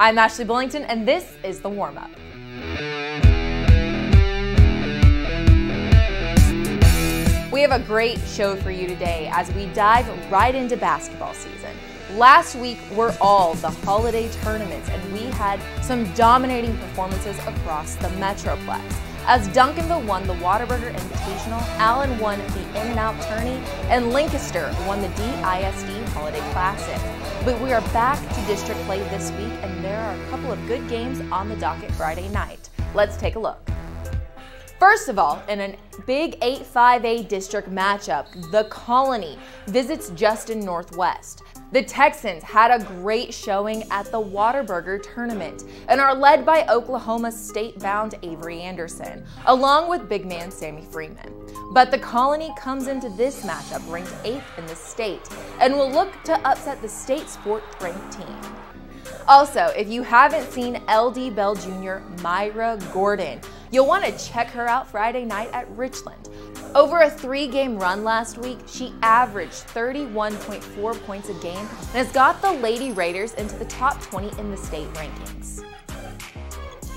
I'm Ashley Bullington, and this is the Warmup. We have a great show for you today as we dive right into basketball season. Last week were all the holiday tournaments, and we had some dominating performances across the Metroplex. As Duncanville won the Whataburger Invitational, Allen won the In-N-Out Tourney, and Lancaster won the DISD Holiday Classic. But we are back to district play this week, and there are a couple of good games on the docket Friday night. Let's take a look. First of all, in a big 8-5A district matchup, the Colony visits Justin Northwest. The Texans had a great showing at the Whataburger tournament and are led by Oklahoma's state-bound Avery Anderson, along with big man Sammy Freeman. But the Colony comes into this matchup ranked 8th in the state and will look to upset the state's 4th-ranked team. Also, if you haven't seen LD Bell Jr. Myra Gordon, you'll want to check her out Friday night at Richland. Over a 3-game run last week, she averaged 31.4 points a game and has got the Lady Raiders into the top 20 in the state rankings.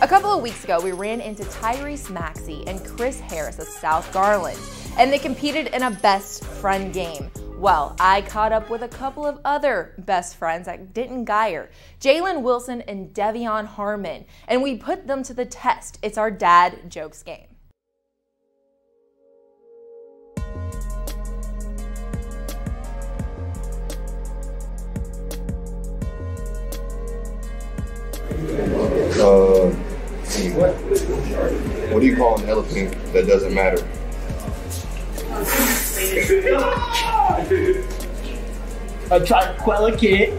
A couple of weeks ago, we ran into Tyrese Maxey and Chris Harris of South Garland, and they competed in a best friend game. Well, I caught up with a couple of other best friends at Denton Geyer, Jalen Wilson and Devion Harmon, and we put them to the test. It's our dad jokes game. What do you call an elephant that doesn't matter? A triquella kid.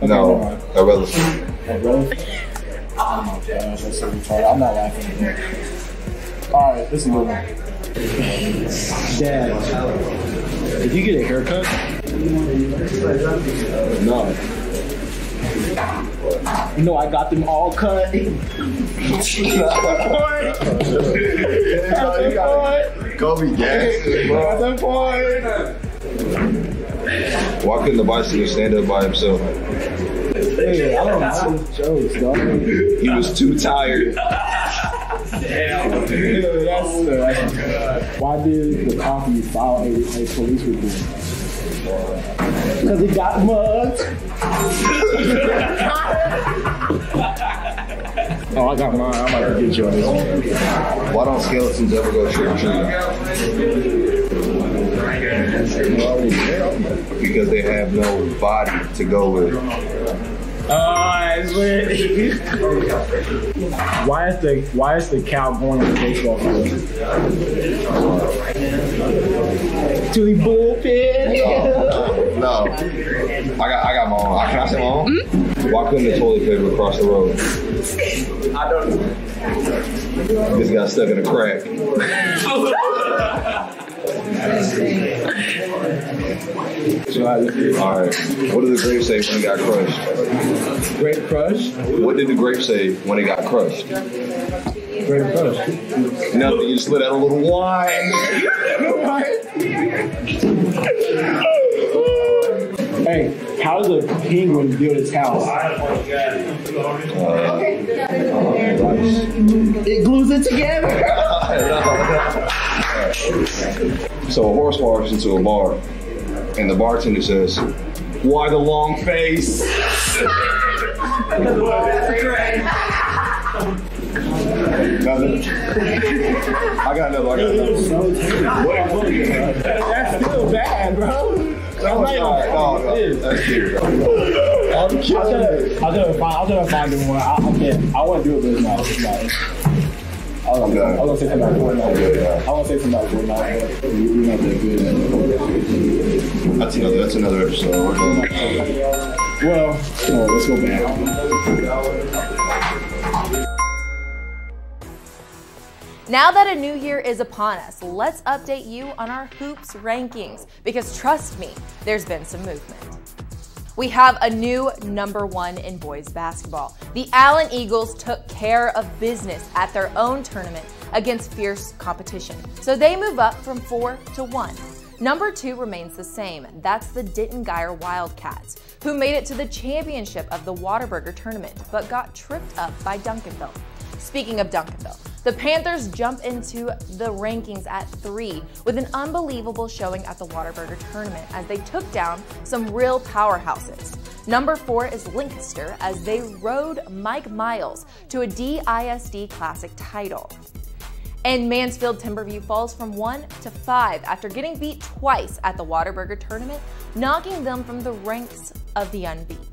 No, a relative. A relative? Oh my gosh, that's so retarded. I'm not laughing anymore. Alright, this is a good one. Dad, did you get a haircut? No. No, I got them all cut. Kobe gas. Why couldn't the bicycle stand up by himself? Hey, I don't know his jokes, dog. He was too tired. Damn. Why did the coffee file a police report? Because he got mugged. Oh, I got mine. I'm about to get you on this one. Why don't skeletons ever go trick-or-treating? Because they have no body to go with. Oh, that's lit. Why is the cow going to the baseball field? To the bullpen? No. I got my own. Can I say my own? Mm-hmm. Why couldn't the toilet paper cross the road? I don't know. This got stuck in a crack. Alright. What did the grape say when it got crushed? Grape crush? What did the grape say when it got crushed? Grape crush. Nothing, you just let out a little wine. Hey, how does a penguin build its house? It glues it together. So a horse walks into a bar, and the bartender says, "Why the long face?" Nothing. I got another. That's still bad, bro. That's cute, bro. I'm gonna find him one. I want to do it, but it's not. I was gonna say something about Fortnite. I want to say something about Fortnite. We're not that good. That's another episode. Well, let's go back. Now that a new year is upon us, let's update you on our hoops rankings, because trust me, there's been some movement. We have a new #1 in boys basketball. The Allen Eagles took care of business at their own tournament against fierce competition, so they move up from 4 to 1. Number 2 remains the same. That's the Denton-Guyer Wildcats, who made it to the championship of the Whataburger tournament, but got tripped up by Duncanville. Speaking of Duncanville, the Panthers jump into the rankings at 3 with an unbelievable showing at the Whataburger tournament as they took down some real powerhouses. Number 4 is Lancaster as they rode Mike Miles to a DISD Classic title. And Mansfield Timberview falls from 1 to 5 after getting beat twice at the Whataburger tournament, knocking them from the ranks of the unbeaten.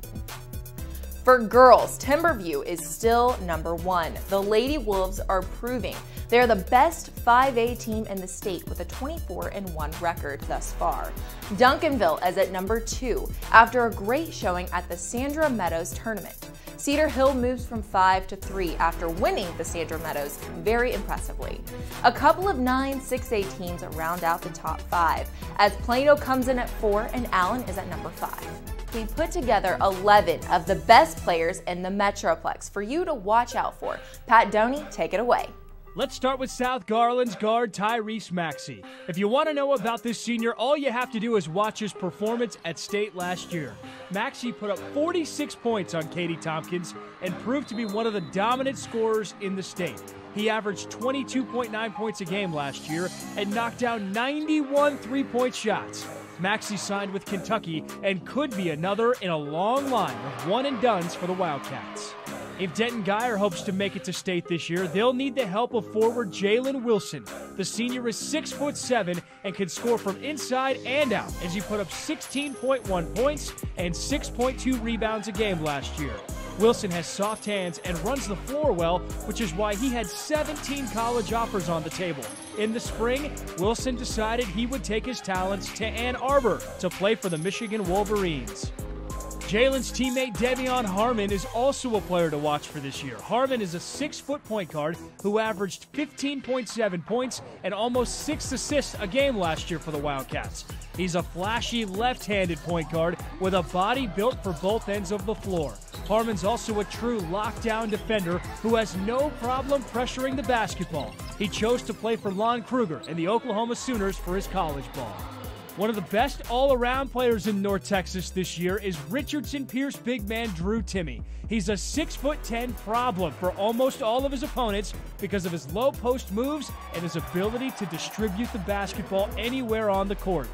For girls, Timberview is still number 1. The Lady Wolves are proving they're the best 5A team in the state with a 24-1 record thus far. Duncanville is at number 2 after a great showing at the Sandra Meadows tournament. Cedar Hill moves from 5 to 3 after winning the Sandra Meadows very impressively. A couple of 9-6A teams round out the top 5 as Plano comes in at 4 and Allen is at number 5. We put together 11 of the best players in the Metroplex for you to watch out for. Pat Doney, take it away. Let's start with South Garland's guard Tyrese Maxey. If you want to know about this senior, all you have to do is watch his performance at state last year. Maxey put up 46 points on Katie Tompkins and proved to be one of the dominant scorers in the state. He averaged 22.9 points a game last year and knocked down 91 three-point shots. Maxey signed with Kentucky and could be another in a long line of one-and-dones for the Wildcats. If Denton-Guyer hopes to make it to state this year, they'll need the help of forward Jalen Wilson. The senior is 6'7" and can score from inside and out as he put up 16.1 points and 6.2 rebounds a game last year. Wilson has soft hands and runs the floor well, which is why he had 17 college offers on the table. In the spring, Wilson decided he would take his talents to Ann Arbor to play for the Michigan Wolverines. Jalen's teammate Devion Harmon is also a player to watch for this year. Harmon is a 6-foot point guard who averaged 15.7 points and almost 6 assists a game last year for the Wildcats. He's a flashy left-handed point guard with a body built for both ends of the floor. Harmon's also a true lockdown defender who has no problem pressuring the basketball. He chose to play for Lon Kruger and the Oklahoma Sooners for his college ball. One of the best all-around players in North Texas this year is Richardson Pierce big man Drew Timme. He's a 6'10" problem for almost all of his opponents because of his low post moves and his ability to distribute the basketball anywhere on the court.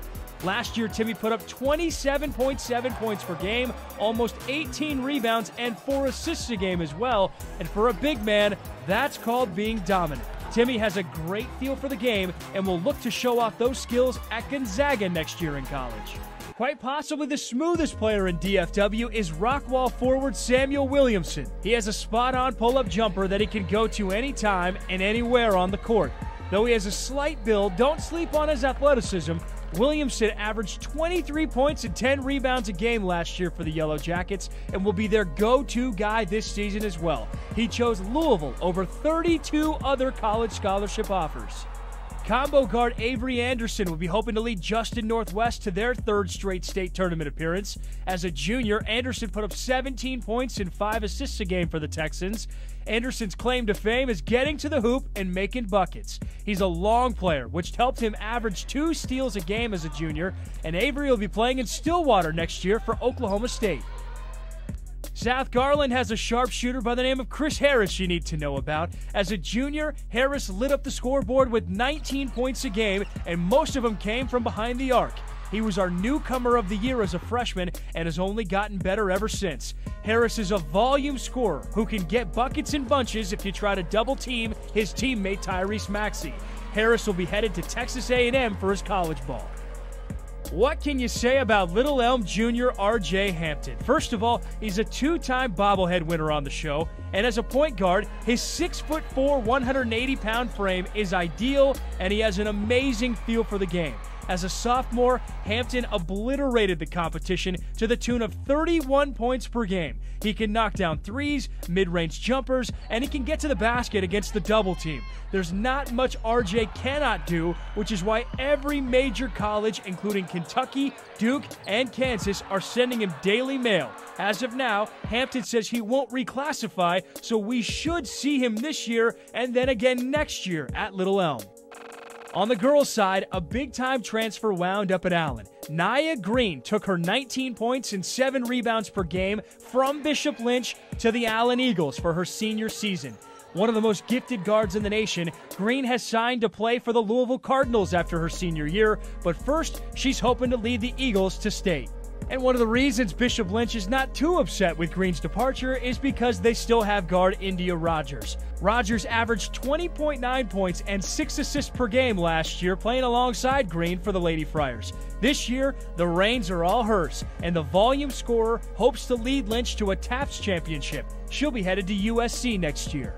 Last year, Timme put up 27.7 points per game, almost 18 rebounds, and 4 assists a game as well. And for a big man, that's called being dominant. Timme has a great feel for the game and will look to show off those skills at Gonzaga next year in college. Quite possibly the smoothest player in DFW is Rockwall forward Samuel Williamson. He has a spot-on pull-up jumper that he can go to anytime and anywhere on the court. Though he has a slight build, don't sleep on his athleticism. Williamson averaged 23 points and 10 rebounds a game last year for the Yellow Jackets and will be their go-to guy this season as well. He chose Louisville over 32 other college scholarship offers. Combo guard Avery Anderson will be hoping to lead Justin Northwest to their 3rd straight state tournament appearance. As a junior, Anderson put up 17 points and 5 assists a game for the Texans. Anderson's claim to fame is getting to the hoop and making buckets. He's a long player, which helped him average 2 steals a game as a junior, and Avery will be playing in Stillwater next year for Oklahoma State. South Garland has a sharpshooter by the name of Chris Harris you need to know about. As a junior, Harris lit up the scoreboard with 19 points a game, and most of them came from behind the arc. He was our newcomer of the year as a freshman and has only gotten better ever since. Harris is a volume scorer who can get buckets in bunches if you try to double-team his teammate Tyrese Maxey. Harris will be headed to Texas A&M for his college ball. What can you say about Little Elm Jr. R.J. Hampton? First of all, he's a 2-time bobblehead winner on the show, and as a point guard, his 6'4", 180-pound frame is ideal, and he has an amazing feel for the game. As a sophomore, Hampton obliterated the competition to the tune of 31 points per game. He can knock down threes, mid-range jumpers, and he can get to the basket against the double team. There's not much RJ cannot do, which is why every major college, including Kentucky, Duke, and Kansas, are sending him daily mail. As of now, Hampton says he won't reclassify, so we should see him this year and then again next year at Little Elm. On the girls' side, a big-time transfer wound up at Allen. Nia Green took her 19 points and 7 rebounds per game from Bishop Lynch to the Allen Eagles for her senior season. One of the most gifted guards in the nation, Green has signed to play for the Louisville Cardinals after her senior year, but first, she's hoping to lead the Eagles to state. And one of the reasons Bishop Lynch is not too upset with Green's departure is because they still have guard India Rogers. Rogers averaged 20.9 points and 6 assists per game last year, playing alongside Green for the Lady Friars. This year, the reins are all hers, and the volume scorer hopes to lead Lynch to a TAPS championship. She'll be headed to USC next year.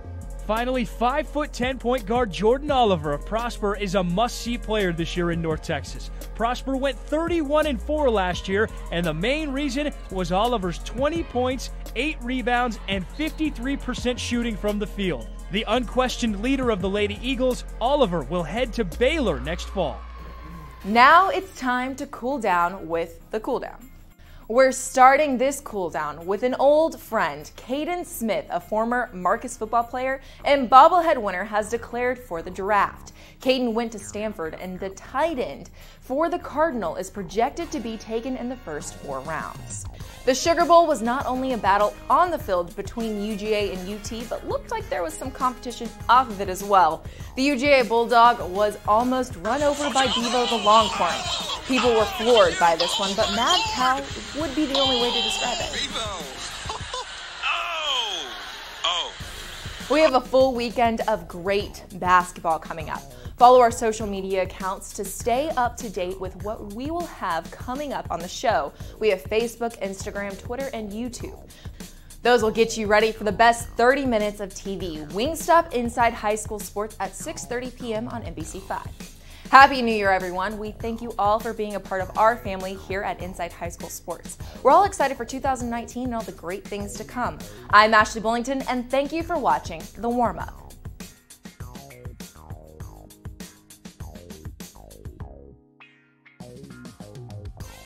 Finally, 5'10" point guard Jordan Oliver of Prosper is a must-see player this year in North Texas. Prosper went 31-4 last year, and the main reason was Oliver's 20 points, 8 rebounds, and 53% shooting from the field. The unquestioned leader of the Lady Eagles, Oliver will head to Baylor next fall. Now it's time to cool down with the Cooldown. We're starting this cool down with an old friend. Caden Smith, a former Marcus football player and bobblehead winner, has declared for the draft. Caden went to Stanford, and the tight end for the Cardinal is projected to be taken in the first 4 rounds. The Sugar Bowl was not only a battle on the field between UGA and UT, but looked like there was some competition off of it as well. The UGA Bulldog was almost run over by Devo the Longhorn. People were floored by this one, but Mad Cow would be the only way to describe it. We have a full weekend of great basketball coming up. Follow our social media accounts to stay up to date with what we will have coming up on the show. We have Facebook, Instagram, Twitter, and YouTube. Those will get you ready for the best 30 minutes of TV. Wingstop Inside High School Sports at 6:30 p.m. on NBC5. Happy New Year, everyone. We thank you all for being a part of our family here at Inside High School Sports. We're all excited for 2019 and all the great things to come. I'm Ashley Bullington, and thank you for watching The Warmup.